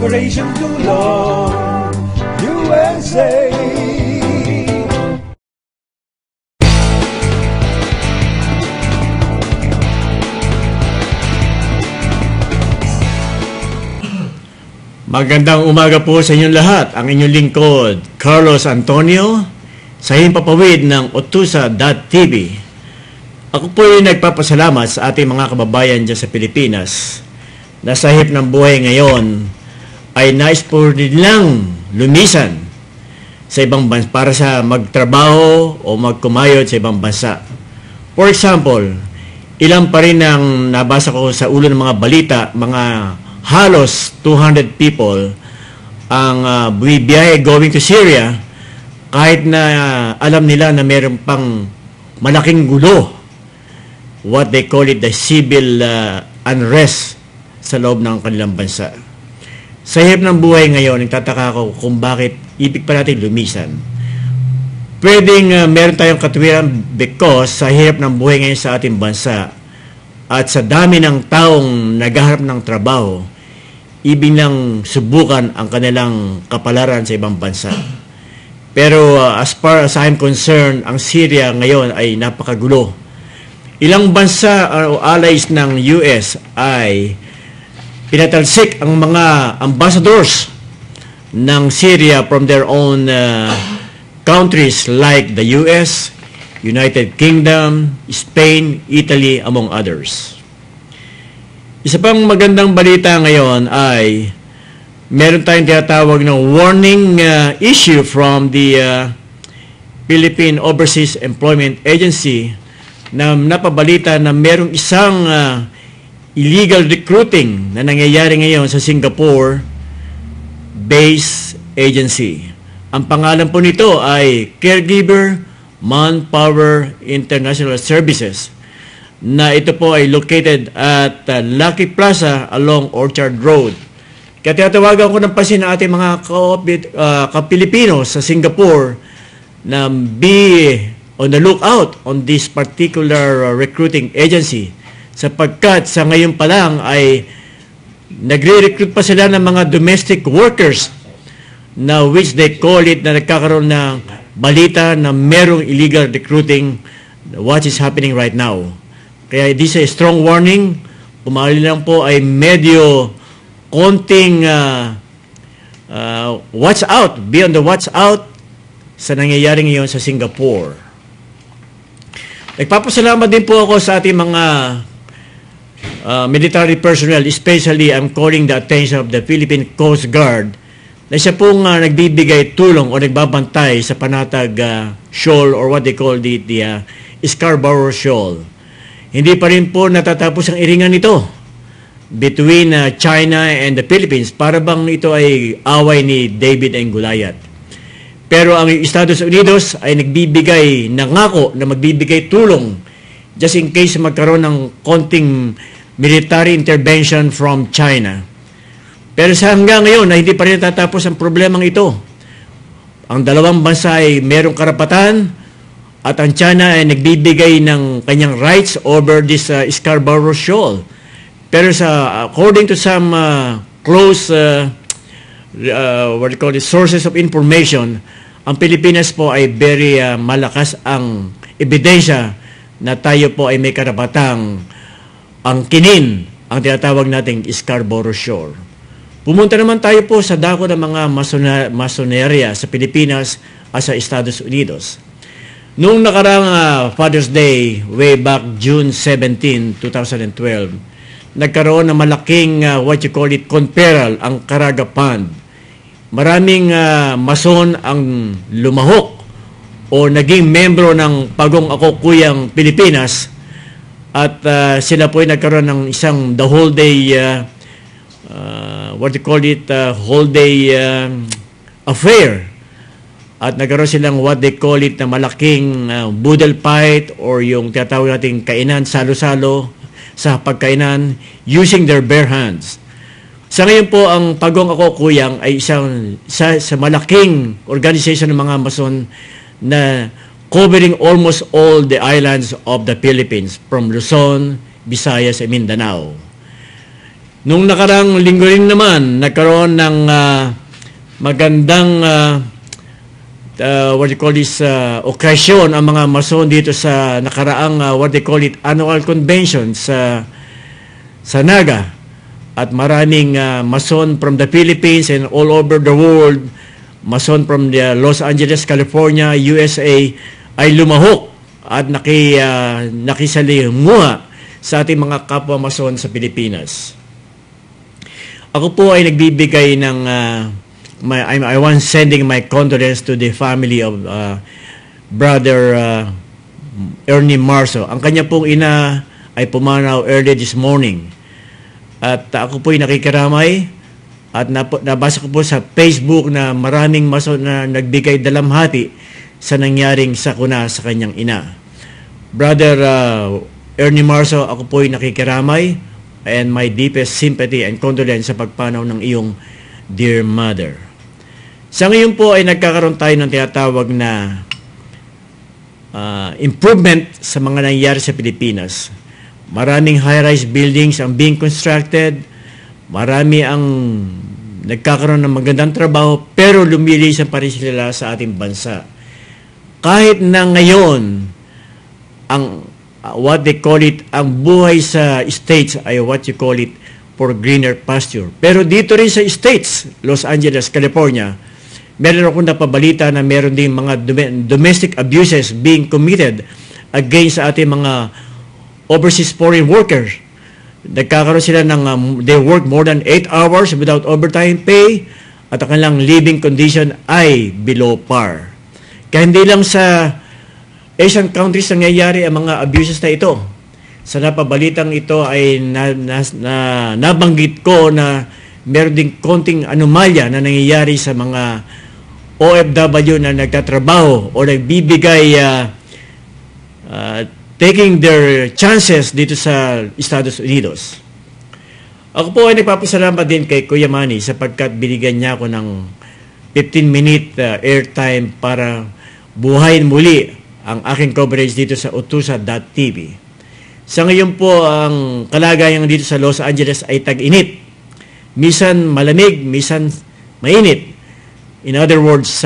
Operation Tulong USA. Magandang umaga po sa inyong lahat. Ang inyong lingkod, Carlos Antonio, sa himpapawid ng Otusa.tv. Ako po ay nagpapasalamat sa ating mga kababayan dyan sa Pilipinas na sa hirap ng buhay ngayon ay nais po nilang lumisan sa ibang bansa para sa magtrabaho o magkumayod sa ibang bansa. For example, ilan pa rin ang nabasa ko sa ulo ng mga balita, mga halos 200 people ang biyahe going to Syria kahit na alam nila na mayroon pang malaking gulo, what they call it the civil unrest sa loob ng kanilang bansa. Sa hirap ng buhay ngayon, nagtataka ako kung bakit ibig pa natin lumisan. Pwedeng meron tayong katuwiran because sa hirap ng buhay ngayon sa ating bansa at sa dami ng taong naghahanap ng trabaho, ibig lang subukan ang kanilang kapalaran sa ibang bansa. Pero as far as I'm concerned, ang Syria ngayon ay napakagulo. Ilang bansa o allies ng US ay pinatalsik ang mga ambassadors ng Syria from their own countries like the US, United Kingdom, Spain, Italy, among others. Isa pang magandang balita ngayon ay meron tayong tinatawag ng warning issue from the Philippine Overseas Employment Agency na napabalita na merong isang illegal recruiting na nangyayari ngayon sa Singapore-based agency. Ang pangalan po nito ay Caregiver Manpower International Services, na ito po ay located at Lucky Plaza along Orchard Road. Kaya tinatawagan ko ng pansin ng ating mga kapilipino sa Singapore na be on the lookout on this particular recruiting agency, sapagkat sa ngayon pa lang ay nagre-recruit pa sila ng mga domestic workers na which they call it na nagkakaroon ng balita na merong illegal recruiting, what is happening right now. Kaya this is a strong warning. Kumali lang po ay medyo konting watch out, be on the watch out sa nangyayari ngayon sa Singapore. Nagpapasalamat din po ako sa ating mga military personnel, especially I'm calling the attention of the Philippine Coast Guard na siya pong nagbibigay tulong o nagbabantay sa panatag shoal or what they call the Scarborough Shoal. Hindi pa rin po natatapos ang iringan nito between China and the Philippines. Para bang ito ay away ni David and Goliath. Pero ang Estados Unidos ay nagbibigay, nangako na magbibigay tulong just in case magkaroon ng konting military intervention from China. Pero sa hanggang ngayon na hindi pa rin natatapos ang problemang ito. Ang dalawang bansa ay merong karapatan at ang China ay nagbibigay ng kanyang rights over this Scarborough Shoal. Pero according to some close what do you call it, sources of information, ang Pilipinas po ay very malakas ang ebidensya na tayo po ay may karapatang angkinin ang tinatawag nating Scarborough Shoal. Pumunta naman tayo po sa dako ng mga masonerya sa Pilipinas at sa Estados Unidos. Noong nakarang Father's Day, way back June 17, 2012, nagkaroon ng malaking, what you call it, conferral ang Caraga Pond. Maraming mason ang lumahok o naging membro ng Pagong Ako Kuyang Pilipinas at sila po ay nagkaroon ng isang the whole day, what you call it, whole day affair. At nagkaroon silang what they call it na malaking boodle fight or yung tinatawag nating kainan, salo-salo sa pagkainan using their bare hands. Sa ngayon po, ang Pagong Ako Kuyang ay isang sa malaking organization ng mga Mason na covering almost all the islands of the Philippines from Luzon, Visayas, and Mindanao. Nung nakarang linggo rin naman, nagkaroon ng magandang what do you call this, occasion ang mga mason dito sa nakaraang what they call it, annual convention sa Naga. At maraming mason from the Philippines and all over the world, mason from the Los Angeles, California, USA, ay lumahok at nakisalimuha sa ating mga kapwa mason sa Pilipinas. Ako po ay nagbibigay ng I want sending my condolence to the family of Brother Ernie Marso. Ang kanya pong ina ay pumanaw early this morning. At ako po'y nakikiramay at nabasa ko po sa Facebook na maraming mason na nagbigay dalamhati sa nangyaring sakuna sa kanyang ina. Brother Ernie Marso, ako po'y nakikiramay and my deepest sympathy and condolence sa pagpanaw ng iyong dear mother. Sa ngayon po ay nagkakaroon tayo ng tinatawag na improvement sa mga nangyayari sa Pilipinas. Maraming high-rise buildings ang being constructed, marami ang nagkakaroon ng magandang trabaho, pero lumilisan pa rin sila sa ating bansa. Kahit na ngayon, ang what they call it, ang buhay sa states ay what you call it for greener pasture. Pero dito rin sa states, Los Angeles, California, meron akong napabalita na meron din mga domestic abuses being committed against sa ating mga overseas foreign workers. Nagkakaroon sila ng they work more than 8 hours without overtime pay at ang kanilang living condition ay below par. Kaya hindi lang sa Asian countries nangyayari ang mga abuses na ito. Sa napabalitang ito ay nabanggit ko na meron ding konting anomalya na nangyayari sa mga OFW na nagtatrabaho o nagbibigay taking their chances dito sa Estados Unidos. Ako po ay nagpapasalamat din kay Kuya Manny sapagkat binigyan niya ako ng 15-minute airtime para buhayin muli ang aking coverage dito sa Utusa.tv. Sa ngayon po, ang kalagayan dito sa Los Angeles ay tag-init. Misan malamig, misan mainit. In other words,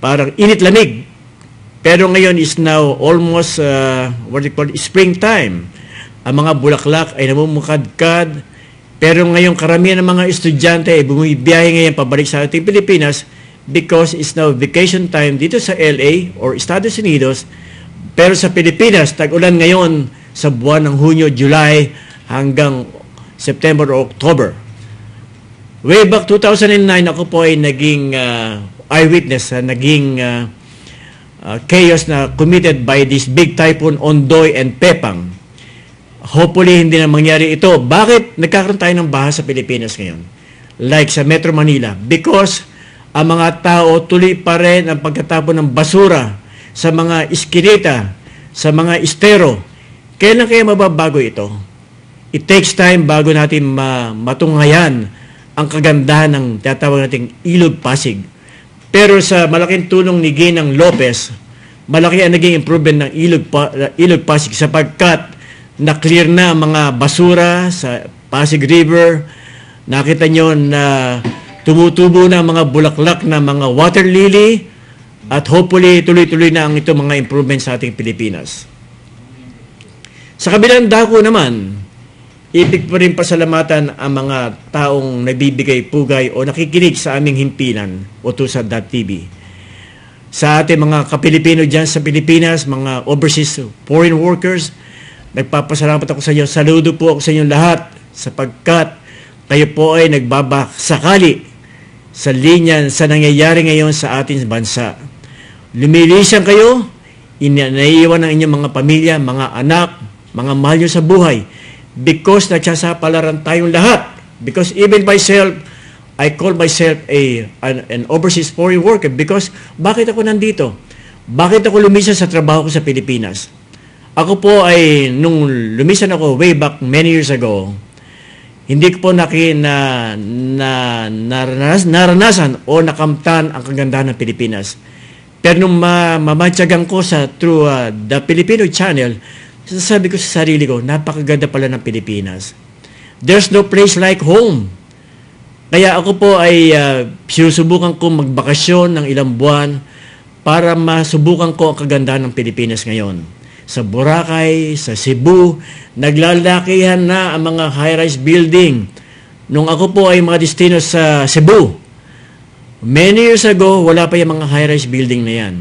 parang init-lamig. Pero ngayon is now almost what they call springtime. Ang mga bulaklak ay namumukadkad. Pero ngayon karamihan ng mga estudyante ay bumibiyahe ngayon pabalik sa ating Pilipinas because it's now vacation time dito sa LA or Estados Unidos. Pero sa Pilipinas, tag-ulan ngayon sa buwan ng Hunyo, July hanggang September or October. Way back 2009, ako po ay naging eyewitness, naging chaos na committed by this big typhoon Ondoy and Pepang. Hopefully, hindi na mangyari ito. Bakit nagkakaroon tayo ng baha sa Pilipinas ngayon? Like sa Metro Manila. Because ang mga tao tuloy pa rin ang pagkatapon ng basura sa mga iskinita, sa mga estero. Kailan kaya mababago ito? It takes time bago natin matunghayan ang kagandahan ng tinatawag nating Ilog Pasig. Pero sa malaking tulong ni Ginang Lopez, malaki ang naging improvement ng Ilog Pasig sapagkat na-clear na ang mga basura sa Pasig River. Nakita nyo na tumutubo na mga bulaklak na mga water lily at hopefully tuloy-tuloy na ang ito mga improvements sa ating Pilipinas. Sa kabilang dako naman, ibig pa rin pasalamatan ang mga taong nagbibigay pugay o nakikinig sa aming himpilan, Utusa.tv. Sa ating mga kapilipino dyan sa Pilipinas, mga overseas foreign workers, nagpapasalamat ako sa inyo. Saludo po ako sa inyong lahat sapagkat kayo po ay nagbabasakali sa linya sa nangyayari ngayon sa ating bansa. Lumilisan kayo, naiiwan ang inyong mga pamilya, mga anak, mga mahal nyo sa buhay. Because nagsasapalaran tayong lahat. Because even myself, I call myself an overseas foreign worker. Because bakit ako nandito? Bakit ako lumisan sa trabaho ko sa Pilipinas? Ako po ay, nung lumisan ako way back many years ago, hindi ko po naranasan o nakamtan ang kagandahan ng Pilipinas. Pero nung mamatyagan ko through the Filipino channel, sasabi ko sa sarili ko, napakaganda pala ng Pilipinas. There's no place like home. Kaya ako po ay sinusubukan ko magbakasyon ng ilang buwan para masubukan ko ang kagandahan ng Pilipinas ngayon. Sa Boracay, sa Cebu, naglalakihan na ang mga high-rise building. Nung ako po ay mga destino sa Cebu, many years ago, wala pa yung mga high-rise building na yan.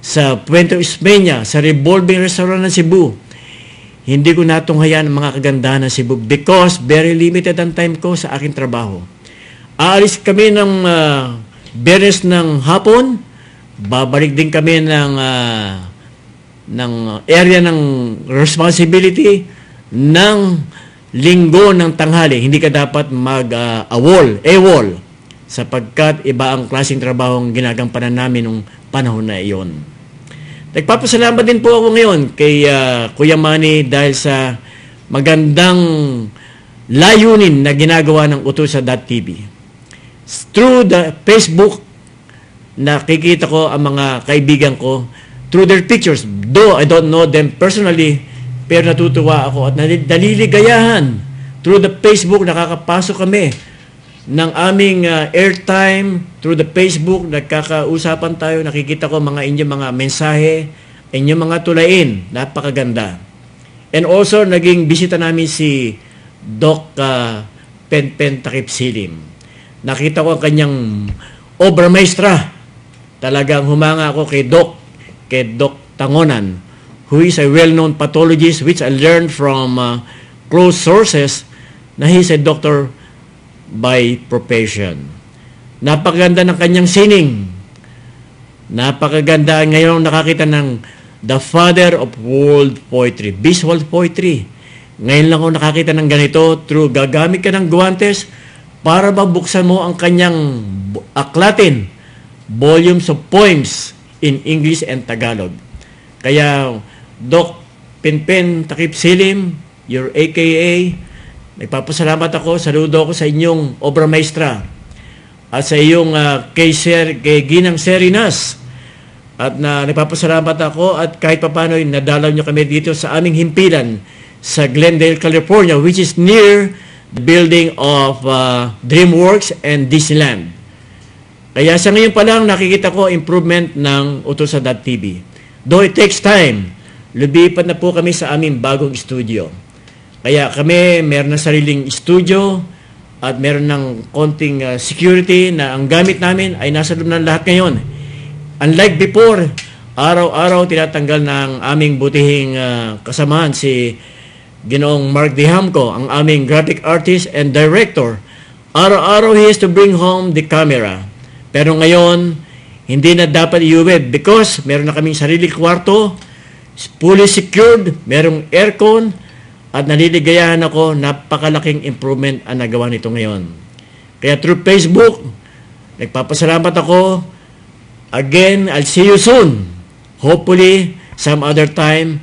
Sa Puerto Ismeña, sa Revolving Restaurant ng Cebu, hindi ko natunghayan ang mga kagandahan ng Cebu because very limited ang time ko sa aking trabaho. Aalis kami ng Biyernes ng hapon, babalik din kami ng area ng responsibility ng linggo ng tanghali. Hindi ka dapat AWOL, sapagkat iba ang klaseng trabaho ang ginagampanan namin nung panahon na iyon. Nagpapasalamat din po ako ngayon kay Kuya Manny dahil sa magandang layunin na ginagawa ng Utusan.tv. Through the Facebook, nakikita ko ang mga kaibigan ko through their pictures. Though I don't know them personally, pero natutuwa ako at naliligayahan. Through the Facebook, nakakapasok kami ng aming airtime. Through the Facebook, nagkakausapan tayo, nakikita ko inyong mga mensahe, inyong mga tulain. Napakaganda. And also, naging bisita namin si Doc Penpen Takip Silim. Nakita ko ang kanyang obra maestra. Talagang humanga ako kay Doc Tangonan, who is a well-known pathologist which I learned from close sources na he's a doctor by profession. Napakaganda ng kanyang sining. Napakaganda. Ngayon nakakita ng the father of world poetry, visual poetry. Ngayon lang ako nakakita ng ganito through gagamit ka ng guwantes para mabuksan mo ang kanyang aklatin, volumes of poems in English and Tagalog. Kaya, Doc Penpen Takip Silim, your AKA, nagpapasalamat ako, saludo ako sa inyong obra maestra at sa iyong kay Ginang Serinas. At nagpapasalamat ako at kahit papano nadalaw nyo kami dito sa aming himpilan sa Glendale, California, which is near the building of DreamWorks and Disneyland. Kaya sa ngayon pa lang nakikita ko improvement ng Utusan.tv. Though it takes time, lumipat na po kami sa aming bagong studio. Kaya kami meron na sariling studio at meron ng konting security na ang gamit namin ay nasa loob ng lahat ngayon. Unlike before, araw-araw tinatanggal ng aming butihing kasamahan si Ginoong Mark Dihamco, ang aming graphic artist and director. Araw-araw he has to bring home the camera. Pero ngayon, hindi na dapat iuwi because meron na kaming sarili kwarto, fully secured, merong aircon, at naliligayahan ako, napakalaking improvement ang nagawa nito ngayon. Kaya through Facebook, nagpapasalamat ako. Again, I'll see you soon. Hopefully, some other time.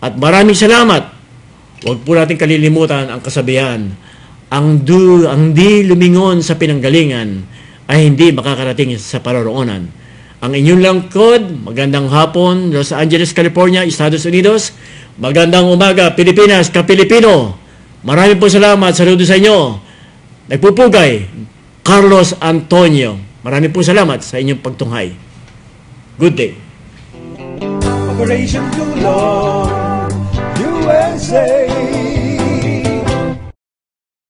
At maraming salamat. Huwag po natin kalilimutan ang kasabihan. Ang di lumingon sa pinanggalingan ay hindi makakarating sa paroroonan. Ang inyong lingkod, magandang hapon, Los Angeles, California, Estados Unidos. Magandang umaga, Pilipinas, ka-Pilipino. Maraming po salamat. Saludo sa inyo. Nagpupugay, Carlos Antonio. Maraming po salamat sa inyong pagtunghay. Good day. Operation Tulong USA.